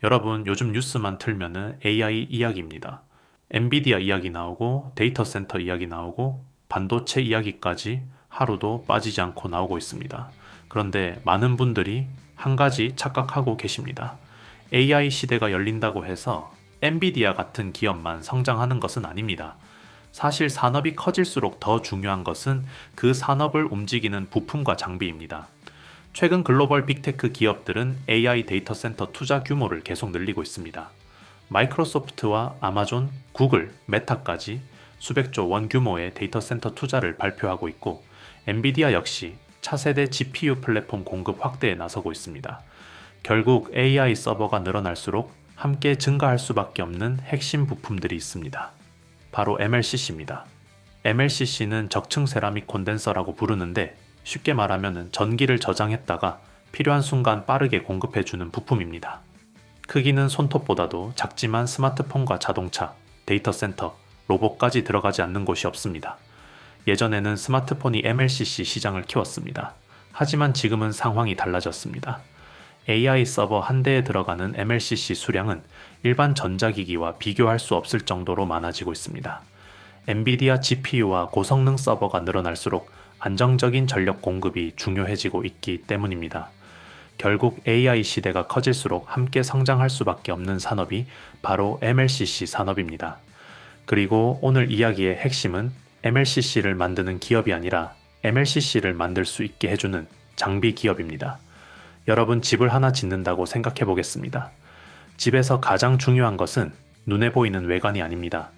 여러분 요즘 뉴스만 틀면은 AI 이야기입니다. 엔비디아 이야기 나오고 데이터 센터 이야기 나오고 반도체 이야기까지 하루도 빠지지 않고 나오고 있습니다. 그런데 많은 분들이 한 가지 착각하고 계십니다. AI 시대가 열린다고 해서 엔비디아 같은 기업만 성장하는 것은 아닙니다. 사실 산업이 커질수록 더 중요한 것은 그 산업을 움직이는 부품과 장비입니다. 최근 글로벌 빅테크 기업들은 AI 데이터 센터 투자 규모를 계속 늘리고 있습니다. 마이크로소프트와 아마존, 구글, 메타까지 수백조 원 규모의 데이터 센터 투자를 발표하고 있고, 엔비디아 역시 차세대 GPU 플랫폼 공급 확대에 나서고 있습니다. 결국 AI 서버가 늘어날수록 함께 증가할 수밖에 없는 핵심 부품들이 있습니다. 바로 MLCC입니다. MLCC는 적층 세라믹 콘덴서라고 부르는데, 쉽게 말하면 전기를 저장했다가 필요한 순간 빠르게 공급해주는 부품입니다. 크기는 손톱보다도 작지만 스마트폰과 자동차, 데이터 센터, 로봇까지 들어가지 않는 곳이 없습니다. 예전에는 스마트폰이 MLCC 시장을 키웠습니다. 하지만 지금은 상황이 달라졌습니다. AI 서버 한 대에 들어가는 MLCC 수량은 일반 전자기기와 비교할 수 없을 정도로 많아지고 있습니다. 엔비디아 GPU와 고성능 서버가 늘어날수록 안정적인 전력 공급이 중요해지고 있기 때문입니다. 결국 AI 시대가 커질수록 함께 성장할 수밖에 없는 산업이 바로 MLCC 산업입니다. 그리고 오늘 이야기의 핵심은 MLCC를 만드는 기업이 아니라 MLCC를 만들 수 있게 해주는 장비 기업입니다. 여러분 집을 하나 짓는다고 생각해 보겠습니다. 집에서 가장 중요한 것은 눈에 보이는 외관이 아닙니다.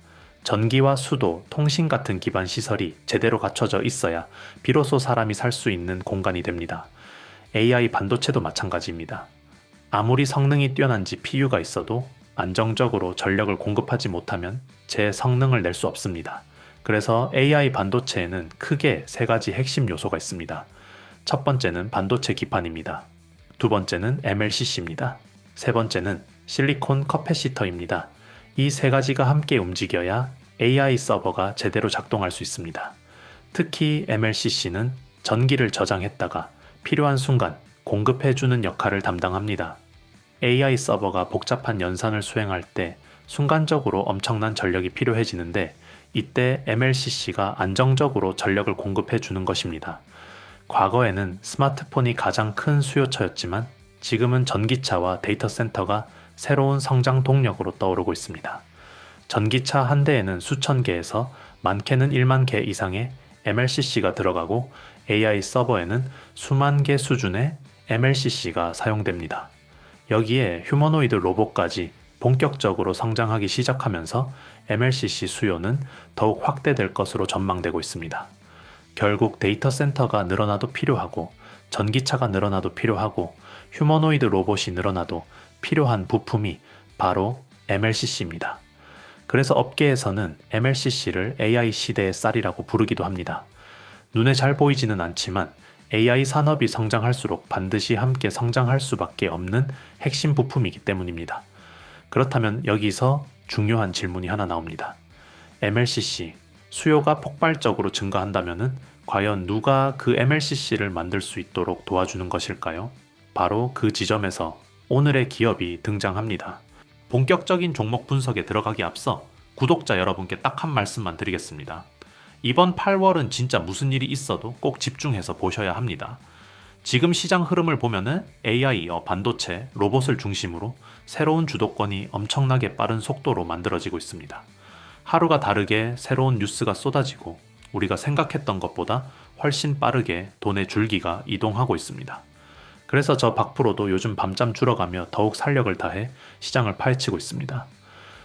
전기와 수도, 통신 같은 기반 시설이 제대로 갖춰져 있어야 비로소 사람이 살 수 있는 공간이 됩니다. AI 반도체도 마찬가지입니다. 아무리 성능이 뛰어난 GPU가 있어도 안정적으로 전력을 공급하지 못하면 제 성능을 낼 수 없습니다. 그래서 AI 반도체에는 크게 세 가지 핵심 요소가 있습니다. 첫 번째는 반도체 기판입니다. 두 번째는 MLCC입니다. 세 번째는 실리콘 커패시터입니다. 이 세 가지가 함께 움직여야 AI 서버가 제대로 작동할 수 있습니다. 특히 MLCC는 전기를 저장했다가 필요한 순간 공급해주는 역할을 담당합니다. AI 서버가 복잡한 연산을 수행할 때 순간적으로 엄청난 전력이 필요해지는데, 이때 MLCC가 안정적으로 전력을 공급해주는 것입니다. 과거에는 스마트폰이 가장 큰 수요처였지만 지금은 전기차와 데이터 센터가 새로운 성장 동력으로 떠오르고 있습니다. 전기차 한 대에는 수천 개에서 많게는 1만 개 이상의 MLCC가 들어가고, AI 서버에는 수만 개 수준의 MLCC가 사용됩니다. 여기에 휴머노이드 로봇까지 본격적으로 성장하기 시작하면서 MLCC 수요는 더욱 확대될 것으로 전망되고 있습니다. 결국 데이터 센터가 늘어나도 필요하고, 전기차가 늘어나도 필요하고, 휴머노이드 로봇이 늘어나도 필요한 부품이 바로 MLCC입니다. 그래서 업계에서는 MLCC를 AI 시대의 쌀이라고 부르기도 합니다. 눈에 잘 보이지는 않지만 AI 산업이 성장할수록 반드시 함께 성장할 수밖에 없는 핵심 부품이기 때문입니다. 그렇다면 여기서 중요한 질문이 하나 나옵니다. MLCC, 수요가 폭발적으로 증가한다면 과연 누가 그 MLCC를 만들 수 있도록 도와주는 것일까요? 바로 그 지점에서 오늘의 기업이 등장합니다. 본격적인 종목 분석에 들어가기 앞서 구독자 여러분께 딱 한 말씀만 드리겠습니다. 이번 8월은 진짜 무슨 일이 있어도 꼭 집중해서 보셔야 합니다. 지금 시장 흐름을 보면은 AI, 반도체, 로봇을 중심으로 새로운 주도권이 엄청나게 빠른 속도로 만들어지고 있습니다. 하루가 다르게 새로운 뉴스가 쏟아지고 우리가 생각했던 것보다 훨씬 빠르게 돈의 줄기가 이동하고 있습니다. 그래서 저 박프로도 요즘 밤잠 줄어가며 더욱 살력을 다해 시장을 파헤치고 있습니다.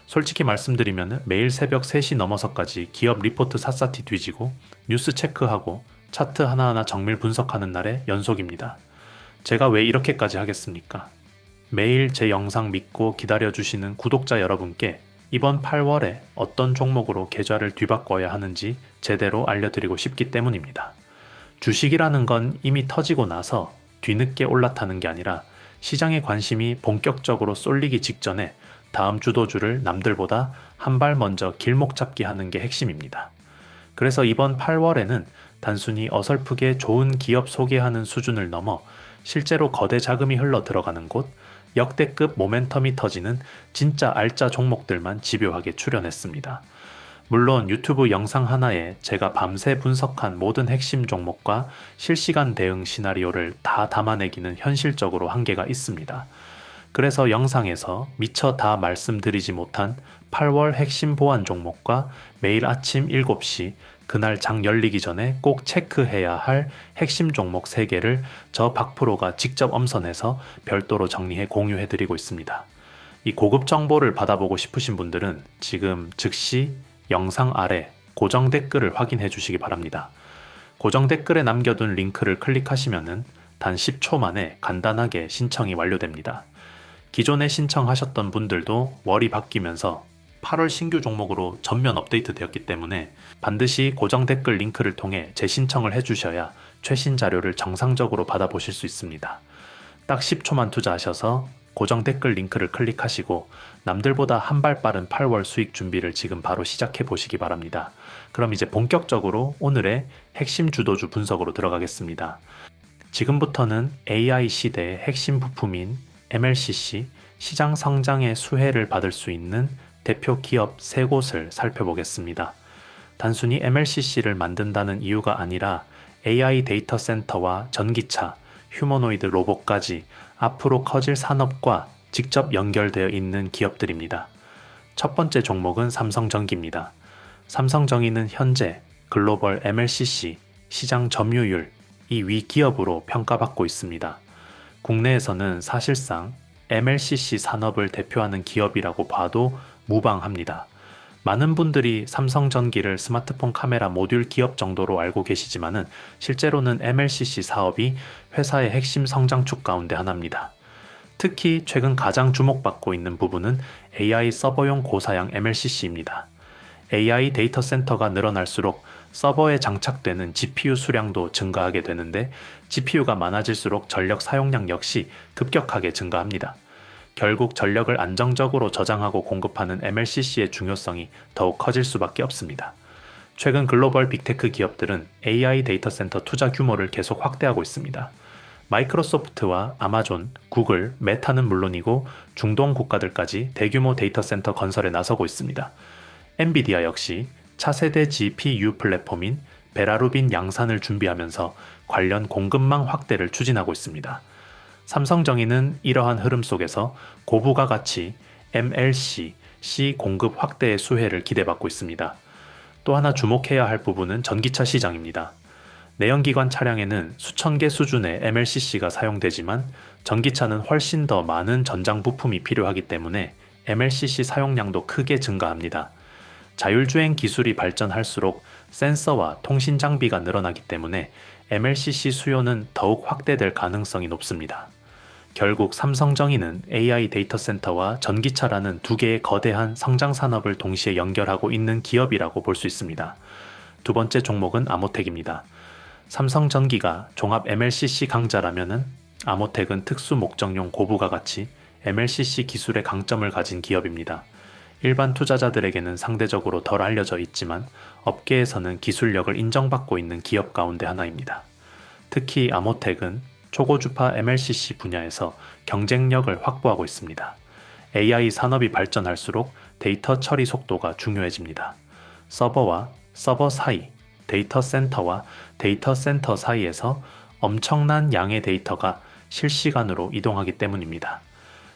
솔직히 말씀드리면 매일 새벽 3시 넘어서까지 기업 리포트 샅샅이 뒤지고 뉴스 체크하고 차트 하나하나 정밀 분석하는 날의 연속입니다. 제가 왜 이렇게까지 하겠습니까? 매일 제 영상 믿고 기다려주시는 구독자 여러분께 이번 8월에 어떤 종목으로 계좌를 뒤바꿔야 하는지 제대로 알려드리고 싶기 때문입니다. 주식이라는 건 이미 터지고 나서 뒤늦게 올라타는 게 아니라 시장의 관심이 본격적으로 쏠리기 직전에 다음 주도주를 남들보다 한 발 먼저 길목 잡기 하는 게 핵심입니다. 그래서 이번 8월에는 단순히 어설프게 좋은 기업 소개하는 수준을 넘어 실제로 거대 자금이 흘러 들어가는 곳, 역대급 모멘텀이 터지는 진짜 알짜 종목들만 집요하게 출연했습니다. 물론 유튜브 영상 하나에 제가 밤새 분석한 모든 핵심 종목과 실시간 대응 시나리오를 다 담아내기는 현실적으로 한계가 있습니다. 그래서 영상에서 미처 다 말씀드리지 못한 8월 핵심 보안 종목과 매일 아침 7시 그날 장 열리기 전에 꼭 체크해야 할 핵심 종목 3개를 저 박프로가 직접 엄선해서 별도로 정리해 공유해드리고 있습니다. 이 고급 정보를 받아보고 싶으신 분들은 지금 즉시 영상 아래 고정 댓글을 확인해 주시기 바랍니다. 고정 댓글에 남겨둔 링크를 클릭하시면 단 10초 만에 간단하게 신청이 완료됩니다. 기존에 신청하셨던 분들도 월이 바뀌면서 8월 신규 종목으로 전면 업데이트 되었기 때문에 반드시 고정 댓글 링크를 통해 재신청을 해주셔야 최신 자료를 정상적으로 받아보실 수 있습니다. 딱 10초만 투자하셔서 고정 댓글 링크를 클릭하시고 남들보다 한 발 빠른 8월 수익 준비를 지금 바로 시작해 보시기 바랍니다. 그럼 이제 본격적으로 오늘의 핵심 주도주 분석으로 들어가겠습니다. 지금부터는 AI 시대의 핵심 부품인 MLCC 시장 성장의 수혜를 받을 수 있는 대표 기업 3곳을 살펴보겠습니다. 단순히 MLCC를 만든다는 이유가 아니라 AI 데이터 센터와 전기차, 휴머노이드 로봇까지 앞으로 커질 산업과 직접 연결되어 있는 기업들입니다. 첫 번째 종목은 삼성전기입니다. 삼성전기는 현재 글로벌 MLCC 시장 점유율 2위 기업으로 평가받고 있습니다. 국내에서는 사실상 MLCC 산업을 대표하는 기업이라고 봐도 무방합니다. 많은 분들이 삼성전기를 스마트폰 카메라 모듈 기업 정도로 알고 계시지만은 실제로는 MLCC 사업이 회사의 핵심 성장축 가운데 하나입니다. 특히 최근 가장 주목받고 있는 부분은 AI 서버용 고사양 MLCC입니다. AI 데이터 센터가 늘어날수록 서버에 장착되는 GPU 수량도 증가하게 되는데 GPU가 많아질수록 전력 사용량 역시 급격하게 증가합니다. 결국 전력을 안정적으로 저장하고 공급하는 MLCC의 중요성이 더욱 커질 수밖에 없습니다. 최근 글로벌 빅테크 기업들은 AI 데이터 센터 투자 규모를 계속 확대하고 있습니다. 마이크로소프트와 아마존, 구글, 메타는 물론이고 중동 국가들까지 대규모 데이터 센터 건설에 나서고 있습니다. 엔비디아 역시 차세대 GPU 플랫폼인 베라루빈 양산을 준비하면서 관련 공급망 확대를 추진하고 있습니다. 삼성전기는 이러한 흐름 속에서 고부가 가치 MLC, C 공급 확대의 수혜를 기대받고 있습니다. 또 하나 주목해야 할 부분은 전기차 시장입니다. 내연기관 차량에는 수천 개 수준의 MLCC가 사용되지만 전기차는 훨씬 더 많은 전장 부품이 필요하기 때문에 MLCC 사용량도 크게 증가합니다. 자율주행 기술이 발전할수록 센서와 통신 장비가 늘어나기 때문에 MLCC 수요는 더욱 확대될 가능성이 높습니다. 결국 삼성전기는 AI 데이터 센터와 전기차라는 두 개의 거대한 성장 산업을 동시에 연결하고 있는 기업이라고 볼 수 있습니다. 두 번째 종목은 아모텍입니다. 삼성전기가 종합 MLCC 강자라면은 아모텍은 특수 목적용 고부가 가치 MLCC 기술의 강점을 가진 기업입니다. 일반 투자자들에게는 상대적으로 덜 알려져 있지만 업계에서는 기술력을 인정받고 있는 기업 가운데 하나입니다. 특히 아모텍은 초고주파 MLCC 분야에서 경쟁력을 확보하고 있습니다. AI 산업이 발전할수록 데이터 처리 속도가 중요해집니다. 서버와 서버 사이, 데이터 센터와 데이터 센터 사이에서 엄청난 양의 데이터가 실시간으로 이동하기 때문입니다.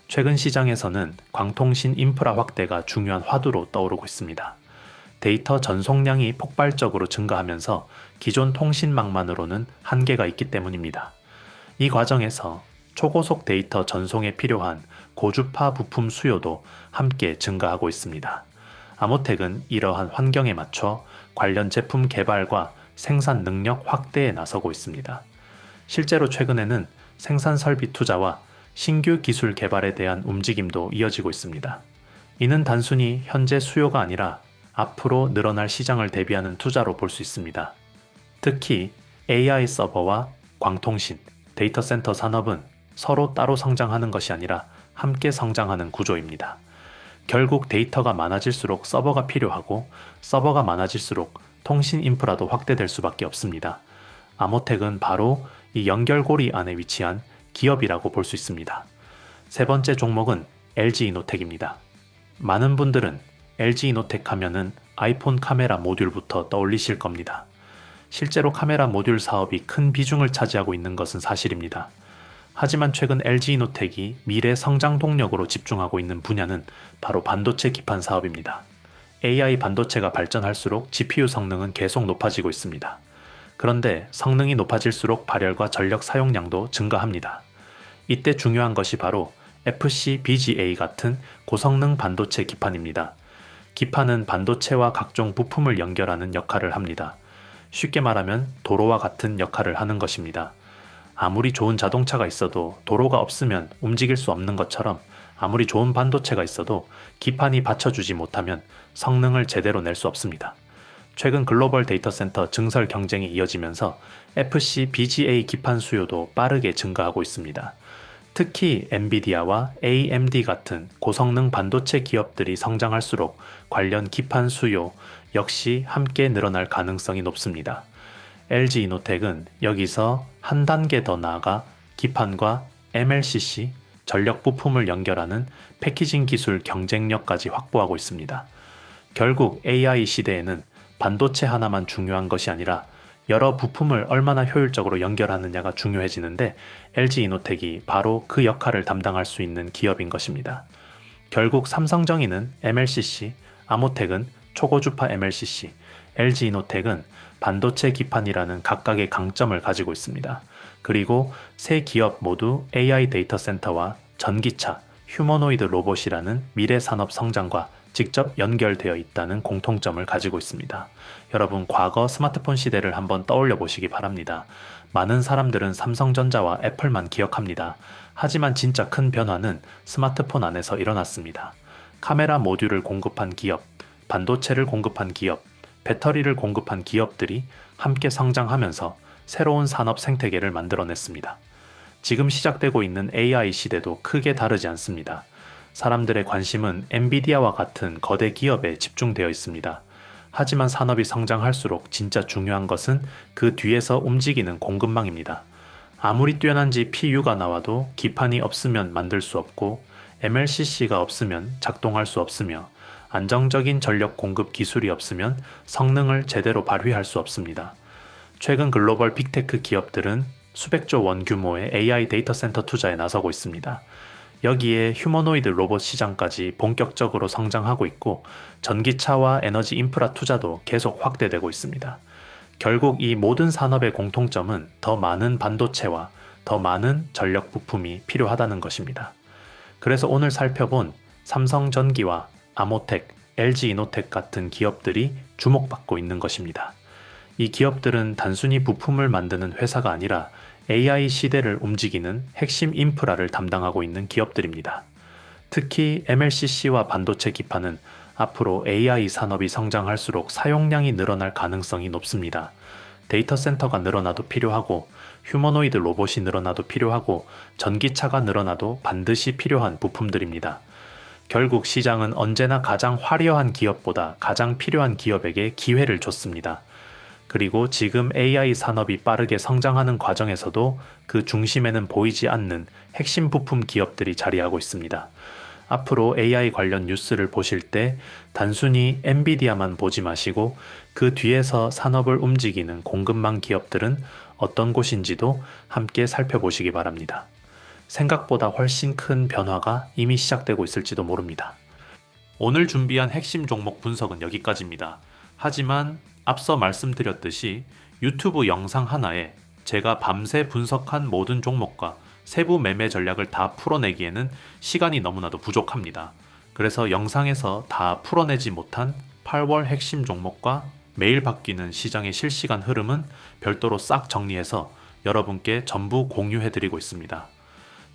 최근 시장에서는 광통신 인프라 확대가 중요한 화두로 떠오르고 있습니다. 데이터 전송량이 폭발적으로 증가하면서 기존 통신망만으로는 한계가 있기 때문입니다. 이 과정에서 초고속 데이터 전송에 필요한 고주파 부품 수요도 함께 증가하고 있습니다. 아모텍은 이러한 환경에 맞춰 관련 제품 개발과 생산 능력 확대에 나서고 있습니다. 실제로 최근에는 생산 설비 투자와 신규 기술 개발에 대한 움직임도 이어지고 있습니다. 이는 단순히 현재 수요가 아니라 앞으로 늘어날 시장을 대비하는 투자로 볼 수 있습니다. 특히 AI 서버와 광통신, 데이터 센터 산업은 서로 따로 성장하는 것이 아니라 함께 성장하는 구조입니다. 결국 데이터가 많아질수록 서버가 필요하고 서버가 많아질수록 통신 인프라도 확대될 수밖에 없습니다. 아모텍은 바로 이 연결고리 안에 위치한 기업이라고 볼 수 있습니다. 세 번째 종목은 LG이노텍입니다. 많은 분들은 LG이노텍 하면은 아이폰 카메라 모듈부터 떠올리실 겁니다. 실제로 카메라 모듈 사업이 큰 비중을 차지하고 있는 것은 사실입니다. 하지만 최근 LG이노텍이 미래 성장 동력으로 집중하고 있는 분야는 바로 반도체 기판 사업입니다. AI 반도체가 발전할수록 GPU 성능은 계속 높아지고 있습니다. 그런데 성능이 높아질수록 발열과 전력 사용량도 증가합니다. 이때 중요한 것이 바로 FCBGA 같은 고성능 반도체 기판입니다. 기판은 반도체와 각종 부품을 연결하는 역할을 합니다. 쉽게 말하면 도로와 같은 역할을 하는 것입니다. 아무리 좋은 자동차가 있어도 도로가 없으면 움직일 수 없는 것처럼 아무리 좋은 반도체가 있어도 기판이 받쳐주지 못하면 성능을 제대로 낼 수 없습니다. 최근 글로벌 데이터 센터 증설 경쟁이 이어지면서 FCBGA 기판 수요도 빠르게 증가하고 있습니다. 특히 엔비디아와 AMD 같은 고성능 반도체 기업들이 성장할수록 관련 기판 수요 역시 함께 늘어날 가능성이 높습니다. LG이노텍은 여기서 한 단계 더 나아가 기판과 MLCC, 전력 부품을 연결하는 패키징 기술 경쟁력까지 확보하고 있습니다. 결국 AI 시대에는 반도체 하나만 중요한 것이 아니라 여러 부품을 얼마나 효율적으로 연결하느냐가 중요해지는데 LG이노텍이 바로 그 역할을 담당할 수 있는 기업인 것입니다. 결국 삼성전기는 MLCC, 아모텍은 초고주파 MLCC, LG이노텍은 반도체 기판이라는 각각의 강점을 가지고 있습니다. 그리고 세 기업 모두 AI 데이터 센터와 전기차, 휴머노이드 로봇이라는 미래 산업 성장과 직접 연결되어 있다는 공통점을 가지고 있습니다. 여러분, 과거 스마트폰 시대를 한번 떠올려 보시기 바랍니다. 많은 사람들은 삼성전자와 애플만 기억합니다. 하지만 진짜 큰 변화는 스마트폰 안에서 일어났습니다. 카메라 모듈을 공급한 기업, 반도체를 공급한 기업, 배터리를 공급한 기업들이 함께 성장하면서 새로운 산업 생태계를 만들어냈습니다. 지금 시작되고 있는 AI 시대도 크게 다르지 않습니다. 사람들의 관심은 엔비디아와 같은 거대 기업에 집중되어 있습니다. 하지만 산업이 성장할수록 진짜 중요한 것은 그 뒤에서 움직이는 공급망입니다. 아무리 뛰어난 GPU가 나와도 기판이 없으면 만들 수 없고 MLCC가 없으면 작동할 수 없으며 안정적인 전력 공급 기술이 없으면 성능을 제대로 발휘할 수 없습니다. 최근 글로벌 빅테크 기업들은 수백조 원 규모의 AI 데이터 센터 투자에 나서고 있습니다. 여기에 휴머노이드 로봇 시장까지 본격적으로 성장하고 있고 전기차와 에너지 인프라 투자도 계속 확대되고 있습니다. 결국 이 모든 산업의 공통점은 더 많은 반도체와 더 많은 전력 부품이 필요하다는 것입니다. 그래서 오늘 살펴본 삼성전기와 아모텍, LG이노텍 같은 기업들이 주목받고 있는 것입니다. 이 기업들은 단순히 부품을 만드는 회사가 아니라 AI 시대를 움직이는 핵심 인프라를 담당하고 있는 기업들입니다. 특히 MLCC와 반도체 기판은 앞으로 AI 산업이 성장할수록 사용량이 늘어날 가능성이 높습니다. 데이터 센터가 늘어나도 필요하고 휴머노이드 로봇이 늘어나도 필요하고 전기차가 늘어나도 반드시 필요한 부품들입니다. 결국 시장은 언제나 가장 화려한 기업보다 가장 필요한 기업에게 기회를 줬습니다. 그리고 지금 AI 산업이 빠르게 성장하는 과정에서도 그 중심에는 보이지 않는 핵심 부품 기업들이 자리하고 있습니다. 앞으로 AI 관련 뉴스를 보실 때 단순히 엔비디아만 보지 마시고 그 뒤에서 산업을 움직이는 공급망 기업들은 어떤 곳인지도 함께 살펴보시기 바랍니다. 생각보다 훨씬 큰 변화가 이미 시작되고 있을지도 모릅니다. 오늘 준비한 핵심 종목 분석은 여기까지입니다. 하지만 앞서 말씀드렸듯이 유튜브 영상 하나에 제가 밤새 분석한 모든 종목과 세부 매매 전략을 다 풀어내기에는 시간이 너무나도 부족합니다. 그래서 영상에서 다 풀어내지 못한 8월 핵심 종목과 매일 바뀌는 시장의 실시간 흐름은 별도로 싹 정리해서 여러분께 전부 공유해드리고 있습니다.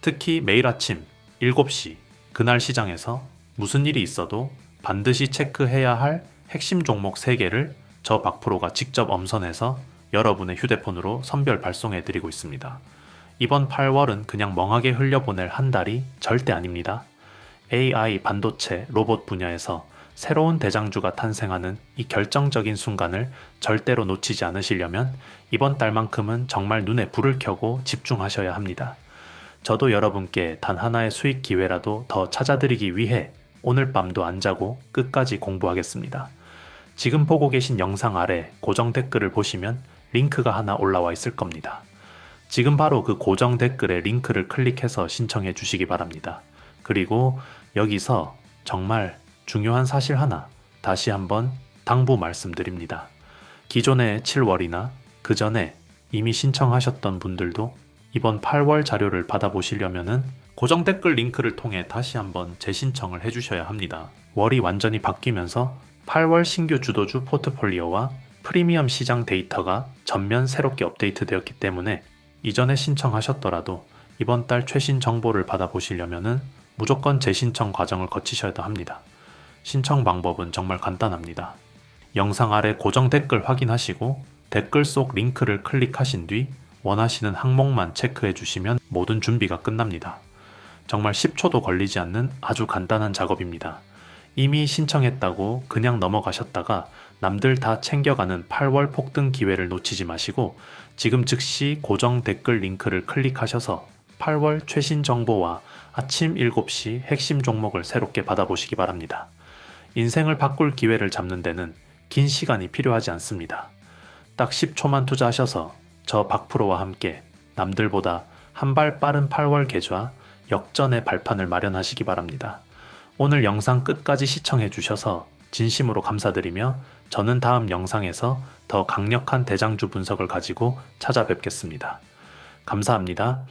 특히 매일 아침 7시 그날 시장에서 무슨 일이 있어도 반드시 체크해야 할 핵심 종목 3개를 저 박프로가 직접 엄선해서 여러분의 휴대폰으로 선별 발송해드리고 있습니다. 이번 8월은 그냥 멍하게 흘려보낼 한 달이 절대 아닙니다. AI, 반도체, 로봇 분야에서 새로운 대장주가 탄생하는 이 결정적인 순간을 절대로 놓치지 않으시려면 이번 달만큼은 정말 눈에 불을 켜고 집중하셔야 합니다. 저도 여러분께 단 하나의 수익 기회라도 더 찾아드리기 위해 오늘 밤도 안 자고 끝까지 공부하겠습니다. 지금 보고 계신 영상 아래 고정 댓글을 보시면 링크가 하나 올라와 있을 겁니다. 지금 바로 그 고정 댓글에 링크를 클릭해서 신청해 주시기 바랍니다. 그리고 여기서 정말 중요한 사실 하나 다시 한번 당부 말씀드립니다. 기존의 7월이나 그 전에 이미 신청하셨던 분들도 이번 8월 자료를 받아보시려면은 고정 댓글 링크를 통해 다시 한번 재신청을 해주셔야 합니다. 월이 완전히 바뀌면서 8월 신규 주도주 포트폴리오와 프리미엄 시장 데이터가 전면 새롭게 업데이트되었기 때문에 이전에 신청하셨더라도 이번 달 최신 정보를 받아보시려면은 무조건 재신청 과정을 거치셔야 합니다. 신청 방법은 정말 간단합니다. 영상 아래 고정 댓글 확인하시고 댓글 속 링크를 클릭하신 뒤 원하시는 항목만 체크해 주시면 모든 준비가 끝납니다. 정말 10초도 걸리지 않는 아주 간단한 작업입니다. 이미 신청했다고 그냥 넘어가셨다가 남들 다 챙겨가는 8월 폭등 기회를 놓치지 마시고 지금 즉시 고정 댓글 링크를 클릭하셔서 8월 최신 정보와 아침 7시 핵심 종목을 새롭게 받아보시기 바랍니다. 인생을 바꿀 기회를 잡는 데는 긴 시간이 필요하지 않습니다. 딱 10초만 투자하셔서 저 박프로와 함께 남들보다 한 발 빠른 8월 계좌 역전의 발판을 마련하시기 바랍니다. 오늘 영상 끝까지 시청해 주셔서 진심으로 감사드리며 저는 다음 영상에서 더 강력한 대장주 분석을 가지고 찾아뵙겠습니다. 감사합니다.